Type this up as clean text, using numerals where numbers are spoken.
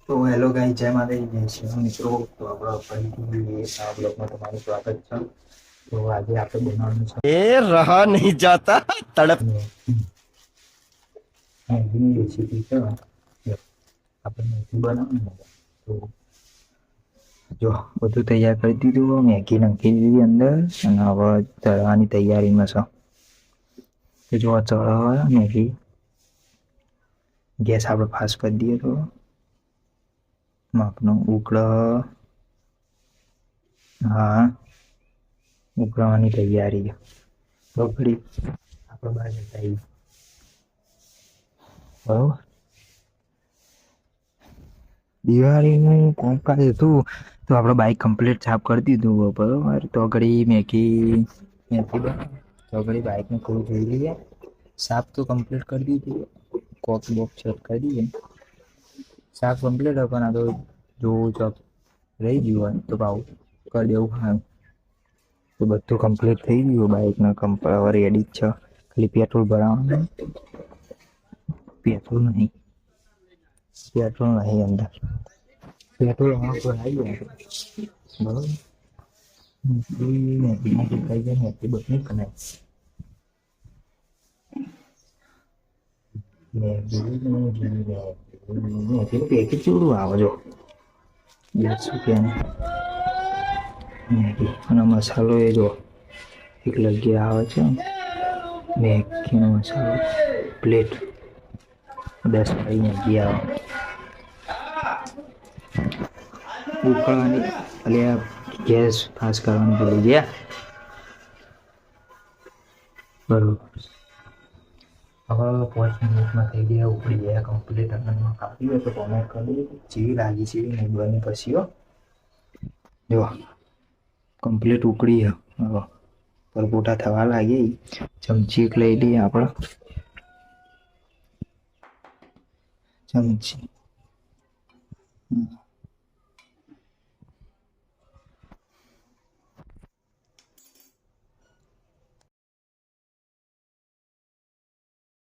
તો હેલો ગાઈ, જય માતાજી, જય શ્રી રામ મિત્રો. તો આપણા ફરીથી આ બ્લોગમાં તમારું સ્વાગત છે. તો આજે આપણે બનાવવાનું છે ये रहा नहीं जाता तड़प। મેગીની રેસીપી છે. જો આપણે મેગી બનાવવાનું છે. તો જો બધું તૈયાર કરી દીધું, મેગી નાખી દીધી અંદર અને હવે તળવાની તૈયારીમાં છે. તો જો આ ચડાવવા મેગી ગેસ આપણે ફાસ્ટ કરી દઈએ તો માપનો ઉકળ. હા, ઉકળવાની તૈયારી. તો ઘડી આપણે બહાર જતા આવીએ. બરોબર. દિવાળીનું કોમકાજ હતું તો આપણે બાઈક કમ્પ્લીટ સાફ કરી દીધું. બરોબર. તો ઘડી મેગી તો ઘડી બાઈકને થોડું જોઈ લઈએ. સાફ તો કમ્પ્લીટ કરી દીધું. કોક બોક ચેક કરી દઈએ. સાફ કમ્પ્લીટ પણ આ તો જોવું ચોક રહી ગયું હોય તો ભાવ કરી દેવું. હા, તો બધું કમ્પ્લીટ થઈ ગયું. બાઈકના હવે રેડી જ છે. ખાલી પેટ્રોલ ભરાવાનું. પેટ્રોલ નહીં અંદર. પેટ્રોલ આવી જાય બરોબર. પેકેજ ચેવડું આવે જો 10 રૂપિયાનું મેગી અને મસાલો એ જો એક લગી આવે છે. મેગીનો મસાલો પ્લેટ 10 વાળી મેગી આવે. ઉકળવાની એટલે ગેસ પાસ કરવાની પડી ગયા. બરોબર. હવે 5 મિનિટમાં થઈ ગયા. ઉકળી ગયા કમ્પ્લીટ. અને કાપી હોય તો કોમેન્ટ કરી જેવી લાગી છે નહીં બની પછી જો કમ્પ્લીટ ઉકળી. હવે પરપોટા થવા લાગી. ચમચી એક લઈ લઈએ આપણે. ચમચી